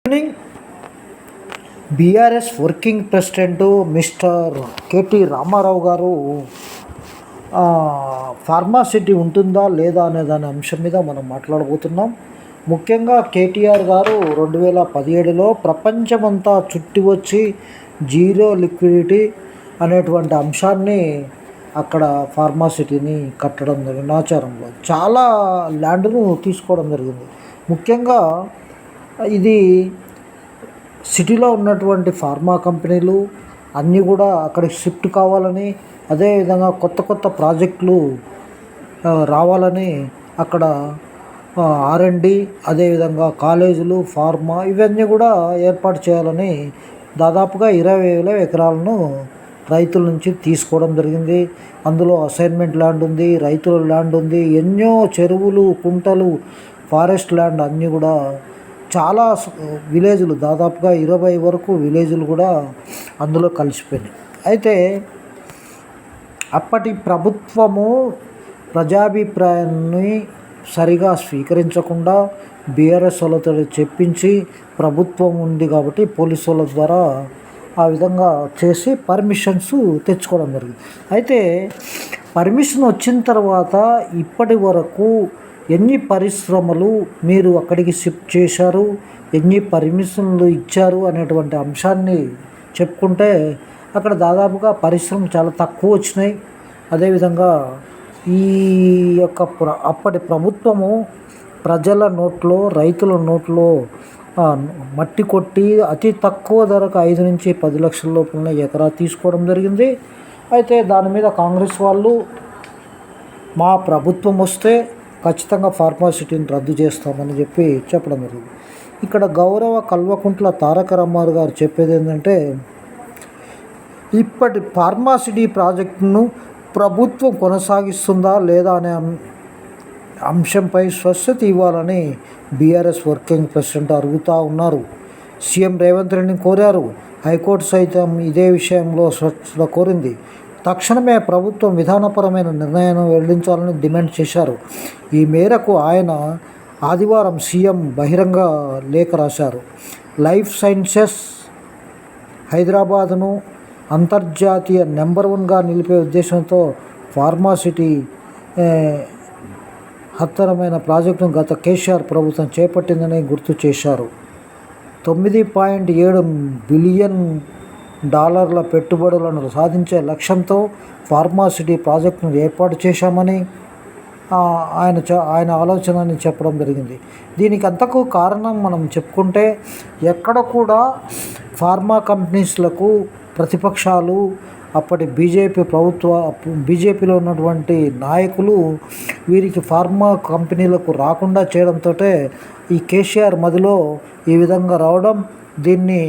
Evening BRS working president mister KT Rama Rao గారు pharma city ఉంటుందా లేదా అనే దాని అంశం మీద మనం మాట్లాడబోతున్నాం. ముఖ్యంగా కేటీఆర్ గారు 2017లో ప్రపంచమంతా చుట్టి వచ్చి జీరో లిక్విడిటీ అనేటువంటి అంశాన్ని అక్కడ ఫార్మాసిటీని కట్టడం జరిగింది. ఆచారంలో చాలా ల్యాండ్ను తీసుకోవడం జరిగింది. ముఖ్యంగా ఇది సిటీలో ఉన్నటువంటి ఫార్మా కంపెనీలు అన్నీ కూడా అక్కడికి షిఫ్ట్ కావాలని, అదేవిధంగా కొత్త కొత్త ప్రాజెక్టులు రావాలని అక్కడ R&D, అదేవిధంగా కాలేజీలు, ఫార్మా ఇవన్నీ కూడా ఏర్పాటు చేయాలని దాదాపుగా 20,000 ఎకరాలను రైతుల నుంచి తీసుకోవడం జరిగింది. అందులో అసైన్మెంట్ ల్యాండ్ ఉంది, రైతుల ల్యాండ్ ఉంది, ఎన్నో చెరువులు, కుంటలు, ఫారెస్ట్ ల్యాండ్ అన్నీ కూడా చాలా విలేజులు, దాదాపుగా 20 వరకు విలేజులు కూడా అందులో కలిసిపోయినాయి. అయితే అప్పటి ప్రభుత్వము ప్రజాభిప్రాయాన్ని సరిగా స్వీకరించకుండా బీఆర్ఎస్ వాళ్ళతో చెప్పించి, ప్రభుత్వం ఉంది కాబట్టి పోలీసు వాళ్ళ ద్వారా ఆ విధంగా చేసి పర్మిషన్స్ తెచ్చుకోవడం జరిగింది. అయితే పర్మిషన్ వచ్చిన తర్వాత ఇప్పటి వరకు ఎన్ని పరిశ్రమలు మీరు అక్కడికి షిఫ్ట్ చేశారు, ఎన్ని పర్మిషన్లు ఇచ్చారు అనేటువంటి అంశాన్ని చెప్పుకుంటే అక్కడ దాదాపుగా పరిశ్రమలు చాలా తక్కువ వచ్చినాయి. అదేవిధంగా ఈ యొక్క అప్పటి ప్రభుత్వము ప్రజల నోట్లో, రైతుల నోట్లో మట్టి కొట్టి అతి తక్కువ ధరకు 5 నుంచి 10 లక్షల లోపల ఎకరా తీసుకోవడం జరిగింది. అయితే దాని మీద కాంగ్రెస్ వాళ్ళు మా ప్రభుత్వం వస్తే ఖచ్చితంగా ఫార్మాసిటీని రద్దు చేస్తామని చెప్పడం జరిగింది. ఇక్కడ గౌరవ కల్వకుంట్ల తారక రామారావు గారు చెప్పేది ఏంటంటే, ఇప్పటి ఫార్మాసిటీ ప్రాజెక్టును ప్రభుత్వం కొనసాగిస్తుందా లేదా అనే అంశంపై స్పష్టత ఇవ్వాలని బీఆర్ఎస్ వర్కింగ్ ప్రెసిడెంట్ అడుగుతూ ఉన్నారు. సీఎం రేవంత్ రెడ్డిని కోరారు. హైకోర్టు సైతం ఇదే విషయంలో స్పష్టత కోరింది. తక్షణమే ప్రభుత్వం విధానపరమైన నిర్ణయాన్ని వెల్లడించాలని డిమాండ్ చేశారు. ఈ మేరకు ఆయన ఆదివారం సీఎం బహిరంగ లేఖ రాశారు. లైఫ్ సైన్సెస్ హైదరాబాద్ను అంతర్జాతీయ నెంబర్ 1గా నిలిపే ఉద్దేశంతో ఫార్మాసిటీ హత్తరమైన ప్రాజెక్టును గత కేసీఆర్ ప్రభుత్వం చేపట్టిందని గుర్తు చేశారు. $9.7 బిలియన్ పెట్టుబడులను సాధించే ఫార్మాసిటీ ప్రాజెక్టును ఏర్పాటు చేశామని ఆయన ఆలోచనని చెప్పడం జరిగింది. దీనికి అంతకు కారణం మనం చెప్పుకుంటే, ఎక్కడ కూడా ఫార్మా కంపెనీస్లకు ప్రతిపక్షాలు, అప్పటి బీజేపీలో ఉన్నటువంటి నాయకులు వీరికి ఫార్మా కంపెనీలకు రాకుండా చేయడంతో ఈ కేసీఆర్ మదిలో ఈ విధంగా రావడం, దీన్ని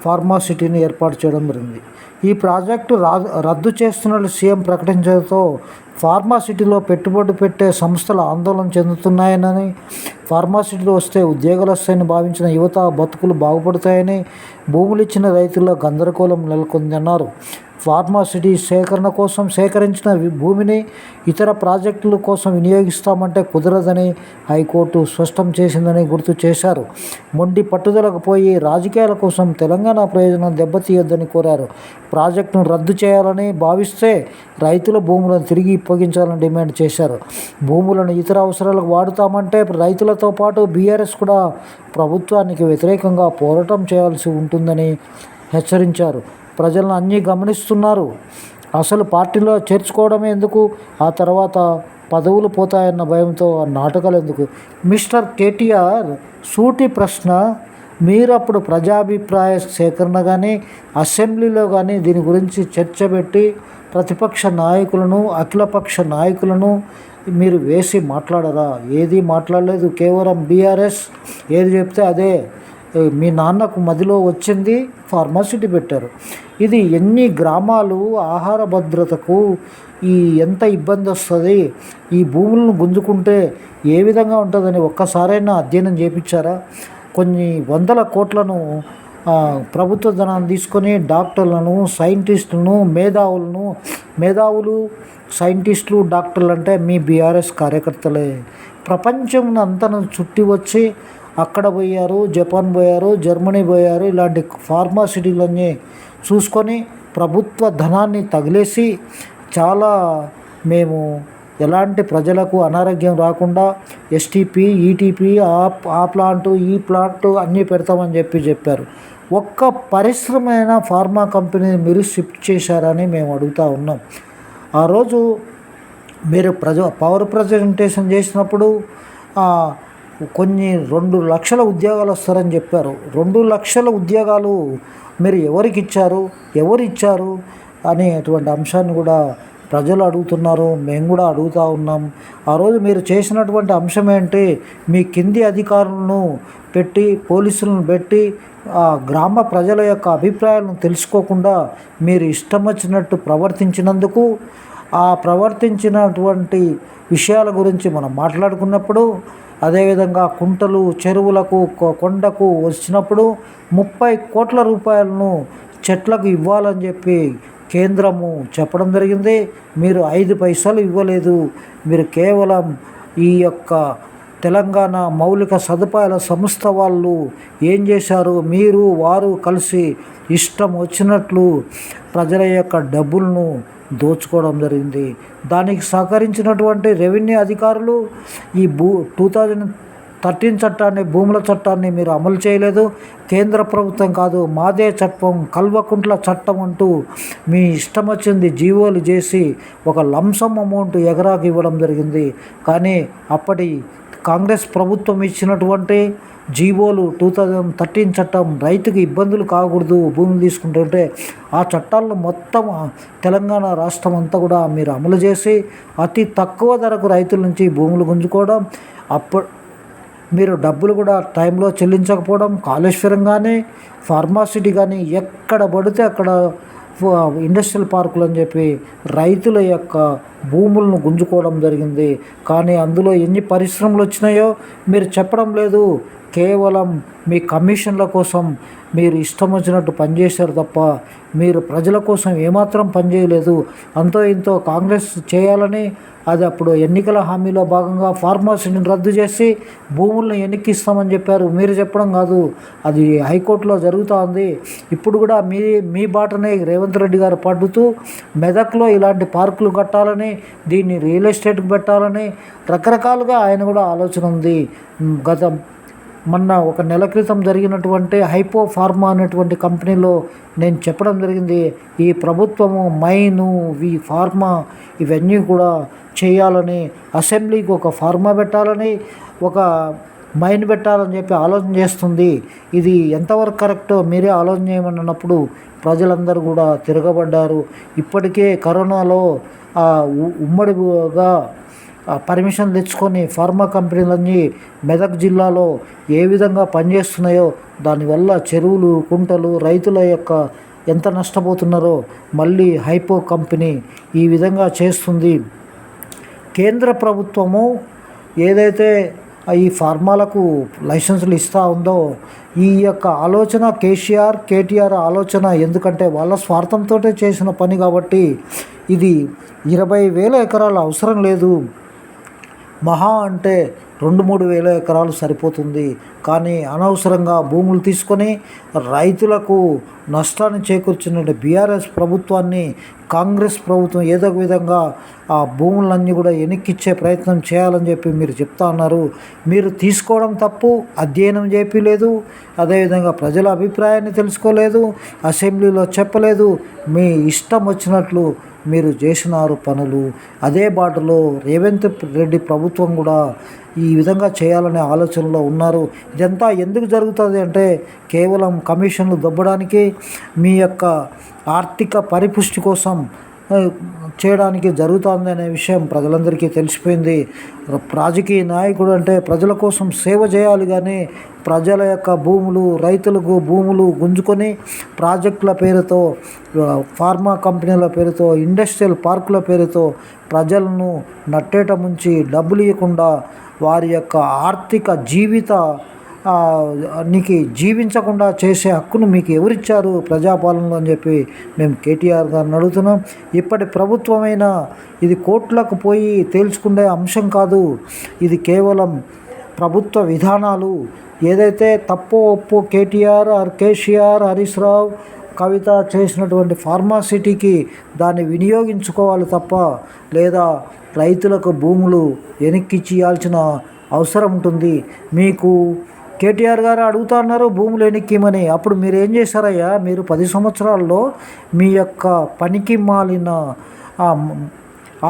ఫార్మాసిటీని ఏర్పాటు చేయడం జరిగింది. ఈ ప్రాజెక్టు రద్దు చేస్తున్నట్లు సీఎం ప్రకటించడంతో ఫార్మాసిటీలో పెట్టుబడి పెట్టే సంస్థలు ఆందోళన చెందుతున్నాయని, ఫార్మాసిటీలో వస్తే ఉద్యోగాలు వస్తాయని భావించిన యువత బతుకులు బాగుపడతాయని, భూములు ఇచ్చిన రైతుల్లో గందరగోళం నెలకొందన్నారు. ఫార్మాసిటీ సేకరణ కోసం సేకరించిన భూమిని ఇతర ప్రాజెక్టుల కోసం వినియోగిస్తామంటే కుదరదని హైకోర్టు స్పష్టం చేసిందని గుర్తు చేశారు. మొండి పట్టుదలకు పోయి రాజకీయాల కోసం తెలంగాణ ప్రయోజనం దెబ్బతీయొద్దని కోరారు. ప్రాజెక్టును రద్దు చేయాలని భావిస్తే రైతుల భూములను తిరిగి అప్పగించాలని డిమాండ్ చేశారు. భూములను ఇతర అవసరాలకు వాడుతామంటే రైతులతో పాటు బీఆర్ఎస్ కూడా ప్రభుత్వానికి వ్యతిరేకంగా పోరాటం చేయాల్సి ఉంటుందని హెచ్చరించారు. ప్రజలను అన్నీ గమనిస్తున్నారు. అసలు పార్టీలో చేర్చుకోవడమే ఎందుకు, ఆ తర్వాత పదవులు పోతాయన్న భయంతో నాటకాలు ఎందుకు? మిస్టర్ కేటీఆర్ సూటి ప్రశ్న. మీరు అప్పుడు ప్రజాభిప్రాయ సేకరణ కానీ, అసెంబ్లీలో కానీ దీని గురించి చర్చ పెట్టి ప్రతిపక్ష నాయకులను, అఖిలపక్ష నాయకులను మీరు వేసి మాట్లాడరా? ఏది మాట్లాడలేదు. కేవలం బీఆర్ఎస్ ఏది చెప్తే అదే. మీ నాన్నకు మదిలో వచ్చింది, ఫార్మాసిటీ పెట్టారు. ఇది ఎన్ని గ్రామాలు ఆహార భద్రతకు ఎంత ఇబ్బంది వస్తుంది, ఈ భూములను గుంజుకుంటే ఏ విధంగా ఉంటుందని ఒక్కసారైనా అధ్యయనం చేయించారా? కొన్ని వందల కోట్లను ప్రభుత్వ ధనాన్ని తీసుకొని డాక్టర్లను, సైంటిస్టులను, మేధావులు సైంటిస్టులు, డాక్టర్లు అంటే మీ బీఆర్ఎస్ కార్యకర్తలే. ప్రపంచం అంతను చుట్టి వచ్చి అక్కడ పోయారు, జపాన్ పోయారు, జర్మనీ పోయారు. ఇలాంటి ఫార్మాసిటీలన్నీ చూసుకొని ప్రభుత్వ ధనాన్ని తగిలేసి చాలా మేము ఎలాంటి ప్రజలకు అనారోగ్యం రాకుండా ఎస్టీపీ, ఈటీపీ, ఆ ప్లాంటు, ఈ ప్లాంటు అన్నీ పెడతామని చెప్పారు. ఒక్క పరిశ్రమ అయినా ఫార్మా కంపెనీని మీరు షిఫ్ట్ చేశారని మేము అడుగుతూ ఉన్నాం. ఆ రోజు మీరు పవర్ ప్రజెంటేషన్ చేసినప్పుడు కొన్ని 2 లక్షల ఉద్యోగాలు వస్తారని చెప్పారు. 2 లక్షల ఉద్యోగాలు మీరు ఎవరికి ఇచ్చారు అనేటువంటి అంశాన్ని కూడా ప్రజలు అడుగుతున్నారు, మేము కూడా అడుగుతూ ఉన్నాం. ఆ రోజు మీరు చేసినటువంటి అంశం ఏంటి? మీ కింది అధికారులను పెట్టి, పోలీసులను పెట్టి గ్రామ ప్రజల యొక్క అభిప్రాయాలను తెలుసుకోకుండా మీరు ఇష్టం వచ్చినట్టు ప్రవర్తించినందుకు, ఆ ప్రవర్తించినటువంటి విషయాల గురించి మనం మాట్లాడుకున్నప్పుడు, అదేవిధంగా కుంటలు, చెరువులకు, కొండకు వచ్చినప్పుడు 30 కోట్ల రూపాయలను చెట్లకు ఇవ్వాలని చెప్పి కేంద్రము చెప్పడం జరిగింది. మీరు 5 పైసలు ఇవ్వలేదు. మీరు కేవలం ఈ యొక్క తెలంగాణ మౌలిక సదుపాయాల సంస్థ వాళ్ళు ఏం చేశారు? మీరు వారు కలిసి ఇష్టం వచ్చినట్లు ప్రజల యొక్క డబ్బులను దోచుకోవడం జరిగింది. దానికి సహకరించినటువంటి రెవెన్యూ అధికారులు ఈ 2013 చట్టాన్ని, భూముల చట్టాన్ని మీరు అమలు చేయలేదు. కేంద్ర ప్రభుత్వం కాదు, మాదే చట్టం, కల్వకుంట్ల చట్టం అంటూ మీ ఇష్టం వచ్చింది జీవోలు చేసి ఒక లంసమ్ అమౌంట్ ఎగరాకి ఇవ్వడం జరిగింది. కానీ అప్పటి కాంగ్రెస్ ప్రభుత్వం ఇచ్చినటువంటి జీవోలు 2013 చట్టం రైతుకి ఇబ్బందులు కాకూడదు భూములు తీసుకుంటుంటే, ఆ చట్టాలను మొత్తం తెలంగాణ రాష్ట్రం అంతా కూడా మీరు అమలు చేసి అతి తక్కువ ధరకు రైతుల నుంచి భూములు గుంజుకోవడం, మీరు డబ్బులు కూడా టైంలో చెల్లించకపోవడం, కాళేశ్వరం కానీ, ఫార్మాసిటీ కానీ ఎక్కడ పడితే అక్కడ ఇండస్ట్రియల్ పార్కులు అని చెప్పి రైతుల యొక్క భూములను గుంజుకోవడం జరిగింది. కానీ అందులో ఎన్ని పరిశ్రమలు వచ్చినాయో మీరు చెప్పడం లేదు. కేవలం మీ కమిషన్ల కోసం మీరు ఇష్టం వచ్చినట్టు పనిచేశారు తప్ప మీరు ప్రజల కోసం ఏమాత్రం పనిచేయలేదు. అంతో ఇంతో కాంగ్రెస్ చేయాలని, అది అప్పుడు ఎన్నికల హామీలో భాగంగా ఫార్మాసిటీని రద్దు చేసి భూములను ఎన్నికిస్తామని చెప్పారు. మీరు చెప్పడం కాదు, అది హైకోర్టులో జరుగుతూ ఉంది. ఇప్పుడు కూడా మీ బాటనే రేవంత్ రెడ్డి గారు పడుతూ మెదక్లో ఇలాంటి పార్కులు కట్టాలని, దీన్ని రియల్ ఎస్టేట్కి పెట్టాలని రకరకాలుగా ఆయన కూడా ఆలోచన ఉంది. మొన్న 1 నెల క్రితం జరిగినటువంటి హైపో ఫార్మా అనేటువంటి కంపెనీలో నేను చెప్పడం జరిగింది, ఈ ప్రభుత్వము మైను, ఫార్మా ఇవన్నీ కూడా చేయాలని, అసెంబ్లీకి ఒక ఫార్మా పెట్టాలని, ఒక మైన్ పెట్టాలని చెప్పి ఆలోచన చేస్తుంది. ఇది ఎంతవరకు కరెక్టో మీరే ఆలోచన చేయమన్నప్పుడు ప్రజలందరూ కూడా తిరగబడ్డారు. ఇప్పటికే కరోనాలో ఉమ్మడిగా పర్మిషన్ తెచ్చుకొని ఫార్మా కంపెనీలన్నీ మెదక్ జిల్లాలో ఏ విధంగా పనిచేస్తున్నాయో, దానివల్ల చెరువులు, కుంటలు, రైతుల యొక్క ఎంత నష్టపోతున్నారో మళ్ళీ హైపో కంపెనీ ఈ విధంగా చేస్తుంది. కేంద్ర ప్రభుత్వము ఏదైతే ఈ ఫార్మాలకు లైసెన్సులు ఇస్తూ ఉందో, ఈ యొక్క ఆలోచన కేటీఆర్ ఆలోచన, ఎందుకంటే వాళ్ళ స్వార్థంతో చేసిన పని కాబట్టి ఇది 20,000 ఎకరాలు అవసరం లేదు. మహా అంటే 2-3 వేల ఎకరాలు సరిపోతుంది. కానీ అనవసరంగా భూములు తీసుకొని రైతులకు నష్టాన్ని చేకూర్చిన బీఆర్ఎస్ ప్రభుత్వాన్ని కాంగ్రెస్ ప్రభుత్వం ఏదో ఒక విధంగా ఆ భూములన్నీ కూడా వెనక్కిచ్చే ప్రయత్నం చేయాలని చెప్పి మీరు చెప్తా ఉన్నారు. మీరు తీసుకోవడం తప్పు, అధ్యయనం చేయలేదు, అదేవిధంగా ప్రజల అభిప్రాయాన్ని తెలుసుకోలేదు, అసెంబ్లీలో చెప్పలేదు, మీ ఇష్టం వచ్చినట్లు మీరు చేసినారు పనులు. అదే బాటలో రేవంత్ రెడ్డి ప్రభుత్వం కూడా ఈ విధంగా చేయాలనే ఆలోచనలో ఉన్నారు. ఇదంతా ఎందుకు జరుగుతుంది అంటే కేవలం కమిషన్లు దొబ్బడానికి, మీ యొక్క ఆర్థిక పరిపుష్టి కోసం చేయడానికి జరుగుతుంది అనే విషయం ప్రజలందరికీ తెలిసిపోయింది. రాజకీయ నాయకుడు అంటే ప్రజల కోసం సేవ చేయాలి, కానీ ప్రజల యొక్క భూములు, రైతులకు భూములు గుంజుకొని ప్రాజెక్టుల పేరుతో, ఫార్మా కంపెనీల పేరుతో, ఇండస్ట్రియల్ పార్కుల పేరుతో ప్రజలను నట్టేట ముంచి డబ్బులు ఇవ్వకుండా వారి యొక్క ఆర్థిక జీవించకుండా చేసే హక్కును మీకు ఎవరిచ్చారు ప్రజాపాలనలో అని చెప్పి మేము కేటీఆర్ గారిని అడుగుతున్నాం. ఇప్పటి ప్రభుత్వమైనా ఇది కోర్టులకు పోయి తేల్చుకునే అంశం కాదు. ఇది కేవలం ప్రభుత్వ విధానాలు ఏదైతే తప్పో ఒప్పో కేటీఆర్ కేసీఆర్ హరీష్ రావు కవిత చేసినటువంటి ఫార్మాసిటీకి దాన్ని వినియోగించుకోవాలి తప్ప లేదా రైతులకు భూములు వెనక్కిచ్చి ఇవ్వాల్సిన అవసరం ఉంటుంది. మీకు కేటీఆర్ గారు అడుగుతా అన్నారు భూములు వెనక్కిమని. అప్పుడు మీరు ఏం చేశారయ్యా? మీరు 10 సంవత్సరాల్లో మీ యొక్క పనికి మాలిన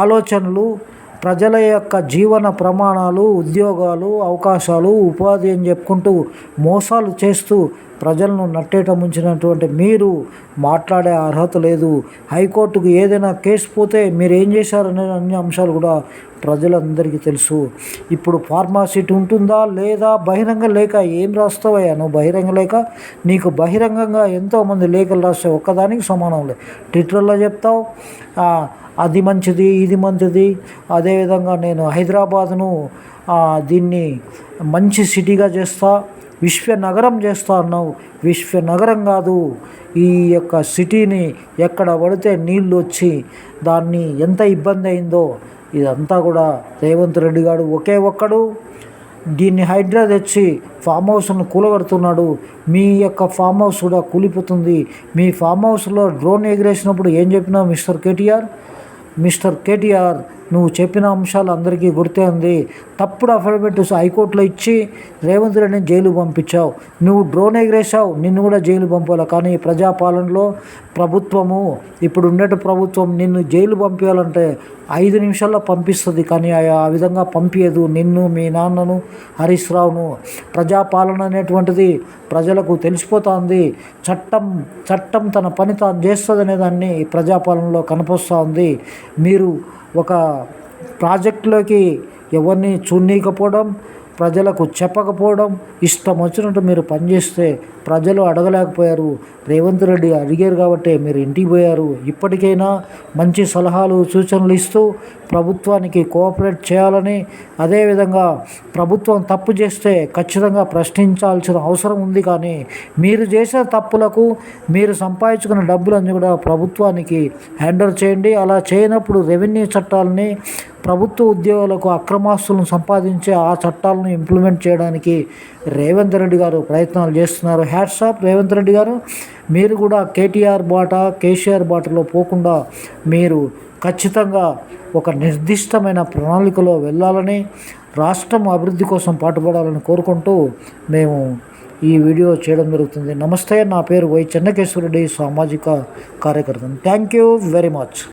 ఆలోచనలు, ప్రజల యొక్క జీవన ప్రమాణాలు, ఉద్యోగాలు, అవకాశాలు, ఉపాధి అని చెప్పుకుంటూ మోసాలు చేస్తూ ప్రజలను నట్టేట ముంచినటువంటి మీరు మాట్లాడే అర్హత లేదు. హైకోర్టుకు ఏదైనా కేసు పోతే మీరు ఏం చేశారనే అన్ని అంశాలు కూడా ప్రజలందరికీ తెలుసు. ఇప్పుడు ఫార్మాసిటీ ఉంటుందా లేదా? బహిరంగ లేఖ ఏం రాస్తావయ్యా నువ్వు? బహిరంగ లేఖ నీకు బహిరంగంగా ఎంతోమంది లేఖలు రాస్తే ఒక్కదానికి సమానం లేదు. ట్విట్టర్లో చెప్తావు అది మంచిది ఇది మంచిది, అదేవిధంగా నేను హైదరాబాదును దీన్ని మంచి సిటీగా చేస్తా, విశ్వనగరం చేస్తా అన్నావు. విశ్వనగరం కాదు, ఈ యొక్క సిటీని ఎక్కడ పడితే నీళ్ళు వచ్చి దాన్ని ఎంత ఇబ్బంది అయిందో ఇదంతా కూడా రేవంత్ రెడ్డి గారు ఒకే ఒక్కడు దీన్ని హైడ్రా తెచ్చి ఫామ్ హౌస్ను కూలగడుతున్నాడు. మీ యొక్క ఫామ్ హౌస్ కూడా కూలిపోతుంది. మీ ఫామ్ హౌస్లో డ్రోన్ ఎగిరేసినప్పుడు ఏం చెప్పినావు మిస్టర్ కేటీఆర్? నువ్వు చెప్పిన అంశాలు అందరికీ గుర్తే ఉంది. తప్పుడు అఫిడవిట్ హైకోర్టులో ఇచ్చి రేవంత్ రెడ్డిని జైలు పంపించావు. నువ్వు డ్రోన్ ఎగిరేసావు, నిన్ను కూడా జైలు పంపాలి. కానీ ప్రజాపాలనలో ప్రభుత్వము, ఇప్పుడు ఉండేటి ప్రభుత్వం నిన్ను జైలు పంపించాలంటే 5 నిమిషాల్లో పంపిస్తుంది. కానీ ఆ విధంగా పంపించదు నిన్ను, మీ నాన్నను, హరీష్ రావును. ప్రజాపాలన అనేటువంటిది ప్రజలకు తెలిసిపోతుంది. చట్టం తన పని తాను చేస్తుంది అనేదాన్ని ప్రజాపాలనలో కనిపిస్తూ ఉంది. మీరు ఒక ప్రాజెక్టులోకి ఎవరిని చూడనీయకపోవడం, ప్రజలకు చెప్పకపోవడం, ఇష్టం వచ్చినట్టు మీరు పనిచేస్తే ప్రజలు అడగలేకపోయారు. రేవంత్ రెడ్డి అడిగారు కాబట్టి మీరు ఇంటికి పోయారు. ఇప్పటికైనా మంచి సలహాలు సూచనలు ఇస్తూ ప్రభుత్వానికి కోఆపరేట్ చేయాలని, అదేవిధంగా ప్రభుత్వం తప్పు చేస్తే ఖచ్చితంగా ప్రశ్నించాల్సిన అవసరం ఉంది. కానీ మీరు చేసే తప్పులకు మీరు సంపాదించుకున్న డబ్బులన్నీ కూడా ప్రభుత్వానికి హ్యాండర్ చేయండి. అలా చేయనప్పుడు రెవెన్యూ చట్టాలని, ప్రభుత్వ ఉద్యోగులకు అక్రమాస్తులను సంపాదించే ఆ చట్టాలను ఇంప్లిమెంట్ చేయడానికి రేవంత్ రెడ్డి గారు ప్రయత్నాలు చేస్తున్నారు. హ్యాట్స్ ఆఫ్ రేవంత్ రెడ్డి గారు. మీరు కూడా కేటీఆర్ బాట, కేసీఆర్ బాటలో పోకుండా మీరు ఖచ్చితంగా ఒక నిర్దిష్టమైన ప్రణాళికలో వెళ్ళాలని, రాష్ట్రం అభివృద్ధి కోసం పాటుపడాలని కోరుకుంటూ మేము ఈ వీడియో చేయడం జరుగుతుంది. నమస్తే, నా పేరు వై చెన్నకేశ్వరరెడ్డి, సామాజిక కార్యకర్తను. Thank you very much.